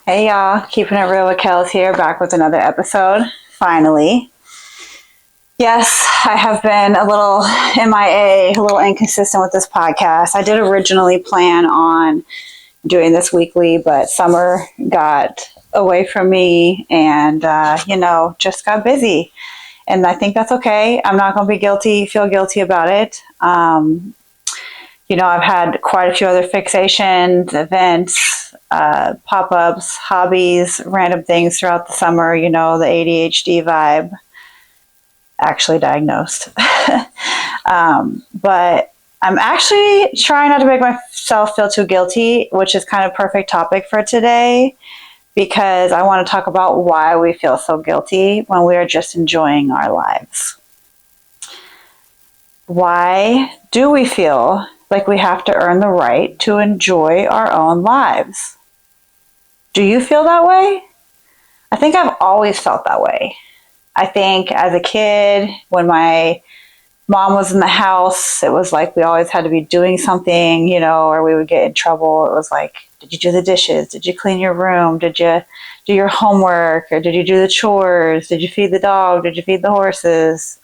Hey y'all, Keepin It Real with Kelz here, back with another episode, finally. Yes, I have been a little MIA, a little inconsistent with this podcast. I did originally plan on doing this weekly, but summer got away from me and, just got busy. And I think that's okay. I'm not going to feel guilty about it. I've had quite a few other fixations, events, pop ups, hobbies, random things throughout the summer, the ADHD vibe, actually diagnosed. But I'm actually trying not to make myself feel too guilty, which is kind of perfect topic for today because I want to talk about why we feel so guilty when we are just enjoying our lives. Why do we feel like we have to earn the right to enjoy our own lives? Do you feel that way? I think I've always felt that way. I think as a kid, when my mom was in the house, it was like we always had to be doing something, or we would get in trouble. It was like, did you do the dishes? Did you clean your room? Did you do your homework? Or did you do the chores? Did you feed the dog? Did you feed the horses?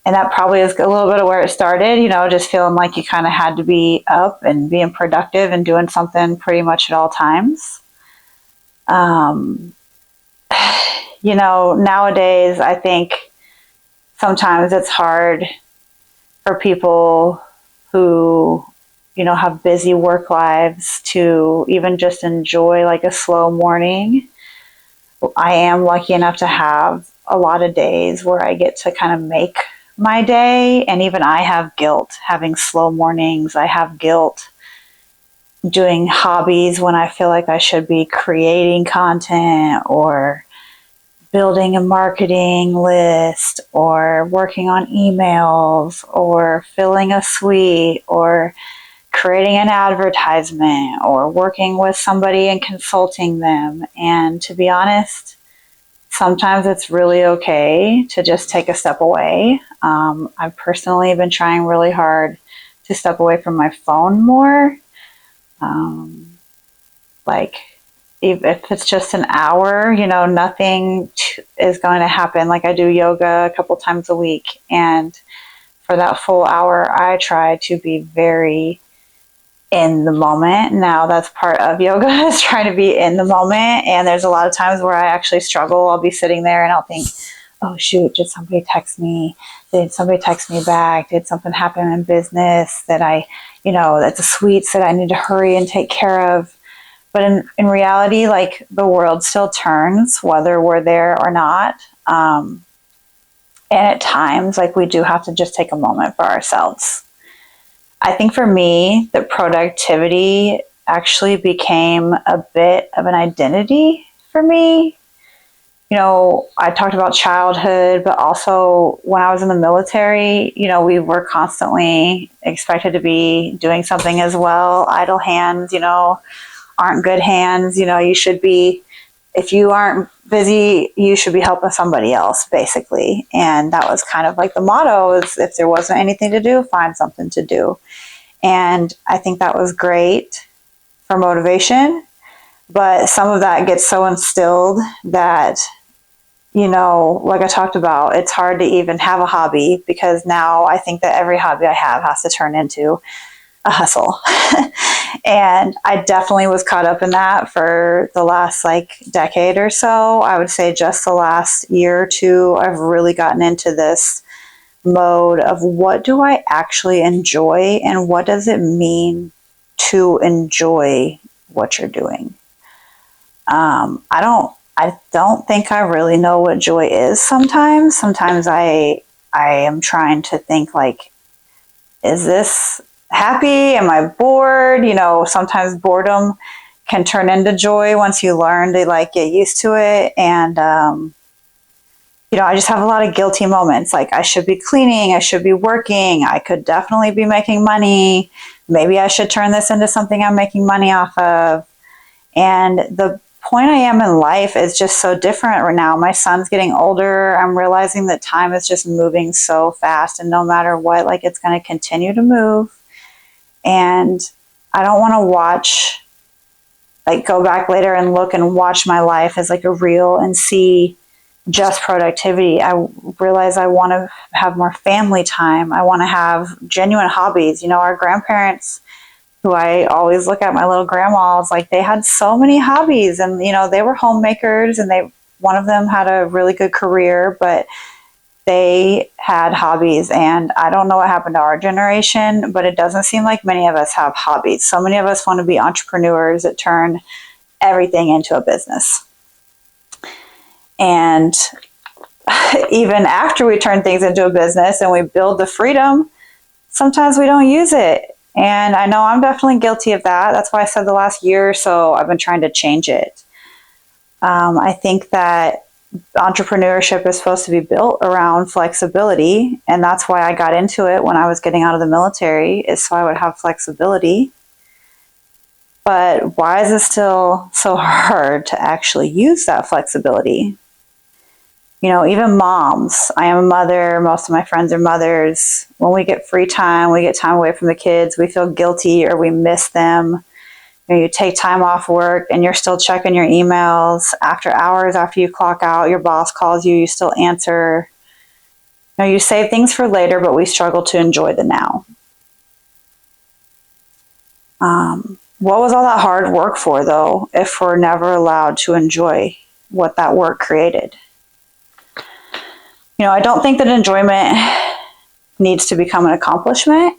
And that probably is a little bit of where it started, just feeling like you kind of had to be up and being productive and doing something pretty much at all times. Nowadays, I think sometimes it's hard for people who, have busy work lives to even just enjoy like a slow morning. I am lucky enough to have a lot of days where I get to kind of make my day, and even I have guilt having slow mornings. I have guilt doing hobbies when I feel like I should be creating content or building a marketing list or working on emails or filling a suite or creating an advertisement or working with somebody and consulting them. And to be honest, sometimes it's really okay to just take a step away. I've personally been trying really hard to step away from my phone more. Like, if it's just an hour, nothing is going to happen. Like, I do yoga a couple times a week, and for that full hour, I try to be very in the moment. Now, that's part of yoga is trying to be in the moment, and there's a lot of times where I actually struggle. I'll be sitting there and I'll think, oh shoot, did somebody text me? Did somebody text me back? Did something happen in business that that's a suites that I need to hurry and take care of? But in reality, like, the world still turns whether we're there or not. And at times, like, we do have to just take a moment for ourselves. I think for me, the productivity actually became a bit of an identity for me. I talked about childhood, but also when I was in the military, we were constantly expected to be doing something as well. Idle hands, aren't good hands. You should be, if you aren't busy, you should be helping somebody else, basically. And that was kind of like the motto is, if there wasn't anything to do, find something to do. And I think that was great for motivation. But some of that gets so instilled that, like I talked about, it's hard to even have a hobby because now I think that every hobby I have has to turn into a hustle. And I definitely was caught up in that for the last decade or so. I would say just the last year or two, I've really gotten into this mode of what do I actually enjoy and what does it mean to enjoy what you're doing. I don't think I really know what joy is sometimes. Sometimes I am trying to think like, is this happy? Am I bored? Sometimes boredom can turn into joy once you learn to get used to it. And, I just have a lot of guilty moments. Like, I should be cleaning, I should be working, I could definitely be making money. Maybe I should turn this into something I'm making money off of. And the point I am in life is just so different right now. My son's getting older. I'm realizing that time is just moving so fast, and no matter what, it's going to continue to move. And I don't want to watch like go back later and look and watch my life as like a reel and see just productivity. I realize I want to have more family time. I want to have genuine hobbies. Our grandparents, who I always look at, my little grandmas, like they had so many hobbies, and they were homemakers, and one of them had a really good career, but they had hobbies. And I don't know what happened to our generation, but it doesn't seem like many of us have hobbies. So many of us want to be entrepreneurs that turn everything into a business. And even after we turn things into a business and we build the freedom, sometimes we don't use it. And I know I'm definitely guilty of that. That's why I said the last year or so I've been trying to change it. I think that entrepreneurship is supposed to be built around flexibility, and that's why I got into it when I was getting out of the military, is so I would have flexibility. But why is it still so hard to actually use that flexibility? Even moms. I am a mother. Most of my friends are mothers. When we get free time, we get time away from the kids, we feel guilty or we miss them. You take time off work and you're still checking your emails after hours after you clock out. Your boss calls you, you still answer. You save things for later, but we struggle to enjoy the now. What was all that hard work for, though, if we're never allowed to enjoy what that work created? I don't think that enjoyment needs to become an accomplishment.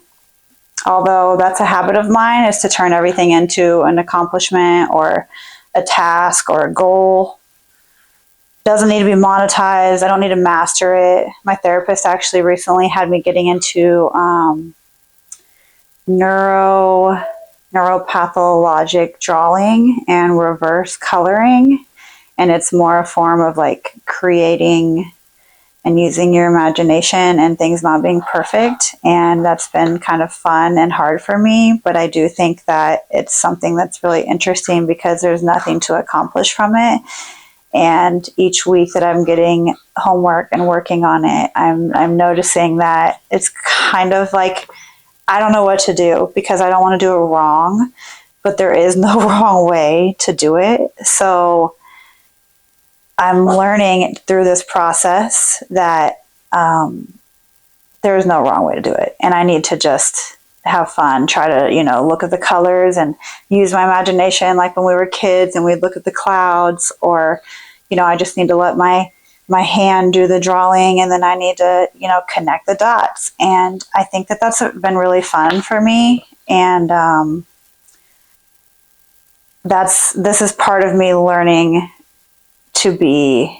Although that's a habit of mine, is to turn everything into an accomplishment or a task or a goal. It doesn't need to be monetized. I don't need to master it. My therapist actually recently had me getting into neuropathologic drawing and reverse coloring. And it's more a form of like creating and using your imagination and things not being perfect. And that's been kind of fun and hard for me. But I do think that it's something that's really interesting because there's nothing to accomplish from it. And each week that I'm getting homework and working on it, I'm noticing that it's kind of like, I don't know what to do because I don't want to do it wrong, but there is no wrong way to do it. So I'm learning through this process that there is no wrong way to do it. And I need to just have fun, try to, look at the colors and use my imagination like when we were kids and we'd look at the clouds, or, I just need to let my hand do the drawing, and then I need to, connect the dots. And I think that that's been really fun for me. And this is part of me learning to be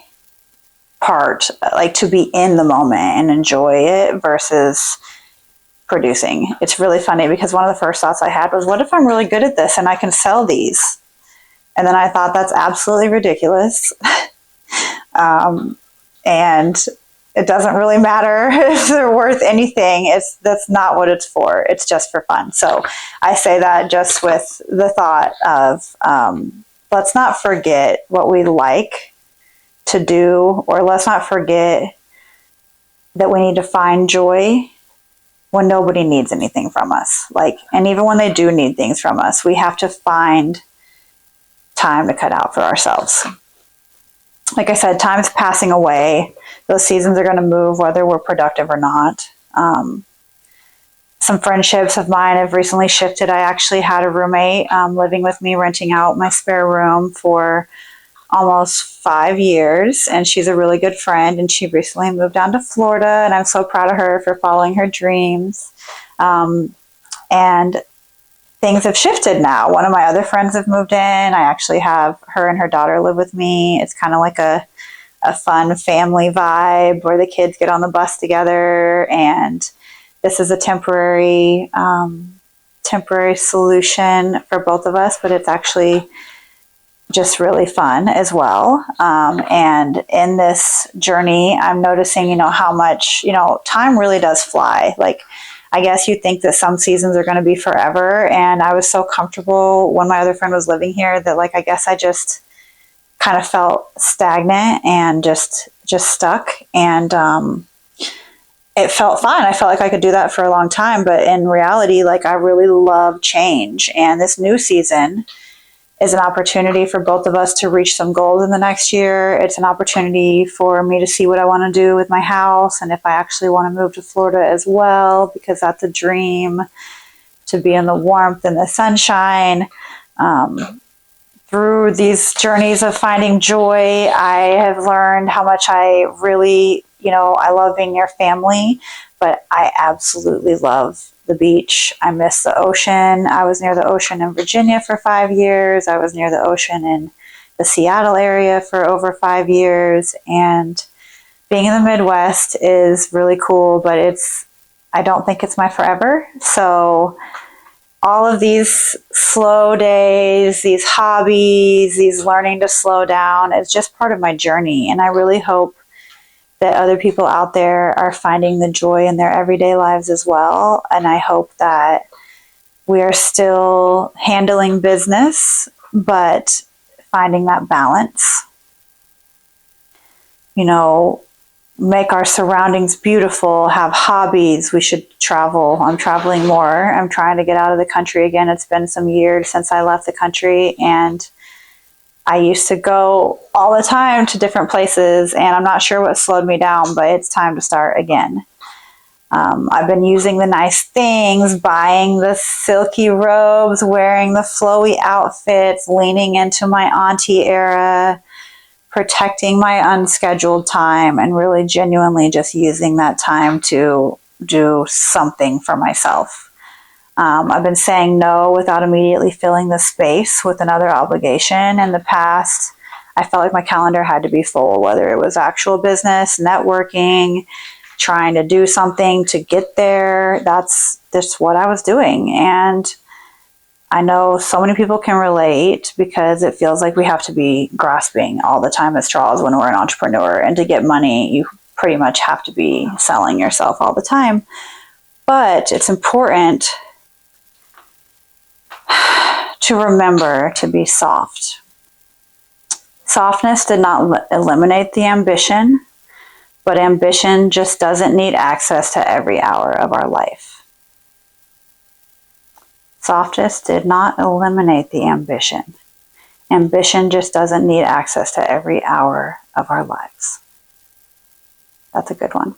to be in the moment and enjoy it versus producing. It's really funny because one of the first thoughts I had was, what if I'm really good at this and I can sell these? And then I thought, that's absolutely ridiculous. And it doesn't really matter if they're worth anything. That's not what it's for. It's just for fun. So I say that just with the thought of, let's not forget what we like to do, or let's not forget that we need to find joy when nobody needs anything from us. And even when they do need things from us, we have to find time to cut out for ourselves. Like I said, time's passing away. Those seasons are going to move whether we're productive or not. Some friendships of mine have recently shifted. I actually had a roommate living with me, renting out my spare room for almost 5 years, and she's a really good friend, and she recently moved down to Florida, and I'm so proud of her for following her dreams. And things have shifted now. One of my other friends have moved in. I actually have her and her daughter live with me. It's kind of like a fun family vibe where the kids get on the bus together, and this is a temporary solution for both of us, but it's actually just really fun as well. And in this journey, I'm noticing, how much, time really does fly. I guess you think that some seasons are going to be forever. And I was so comfortable when my other friend was living here that I guess I just kind of felt stagnant and just stuck. And, it felt fun. I felt like I could do that for a long time, but in reality, I really love change. And this new season is an opportunity for both of us to reach some goals in the next year. It's an opportunity for me to see what I want to do with my house and if I actually want to move to Florida as well, because that's a dream, to be in the warmth and the sunshine. Through these journeys of finding joy, I have learned how much I really, I love being near family, but I absolutely love the beach. I miss the ocean. I was near the ocean in Virginia for 5 years. I was near the ocean in the Seattle area for over 5 years. And being in the Midwest is really cool, but I don't think it's my forever. So all of these slow days, these hobbies, these learning to slow down, is just part of my journey. And I really hope that other people out there are finding the joy in their everyday lives as well. And I hope that we are still handling business, but finding that balance. Make our surroundings beautiful, have hobbies. We should travel. I'm traveling more. I'm trying to get out of the country again. It's been some years since I left the country, and I used to go all the time to different places, and I'm not sure what slowed me down, but it's time to start again. I've been using the nice things, buying the silky robes, wearing the flowy outfits, leaning into my auntie era, protecting my unscheduled time, and really genuinely just using that time to do something for myself. I've been saying no without immediately filling the space with another obligation. In the past, I felt like my calendar had to be full, whether it was actual business, networking, trying to do something to get there. That's just what I was doing. And I know so many people can relate, because it feels like we have to be grasping all the time at straws when we're an entrepreneur. And to get money, you pretty much have to be selling yourself all the time. But it's important to remember to be soft. Softness did not eliminate the ambition, but ambition just doesn't need access to every hour of our life. Softness did not eliminate the ambition. Ambition just doesn't need access to every hour of our lives. That's a good one.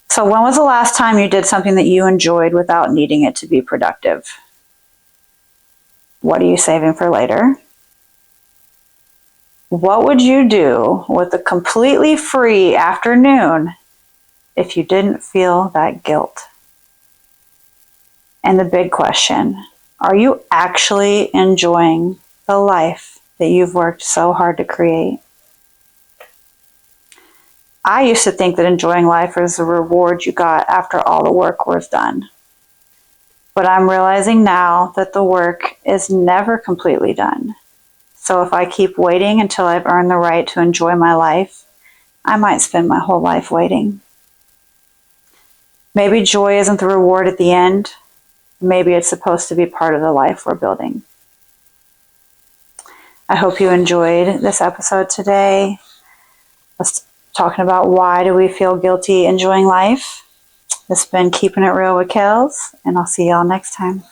So when was the last time you did something that you enjoyed without needing it to be productive? What are you saving for later? What would you do with a completely free afternoon if you didn't feel that guilt? And the big question, are you actually enjoying the life that you've worked so hard to create? I used to think that enjoying life was the reward you got after all the work was done. But I'm realizing now that the work is never completely done. So if I keep waiting until I've earned the right to enjoy my life, I might spend my whole life waiting. Maybe joy isn't the reward at the end. Maybe it's supposed to be part of the life we're building. I hope you enjoyed this episode today. Let's talking about why do we feel guilty enjoying life. This has been Keeping It Real with Kelz, and I'll see y'all next time.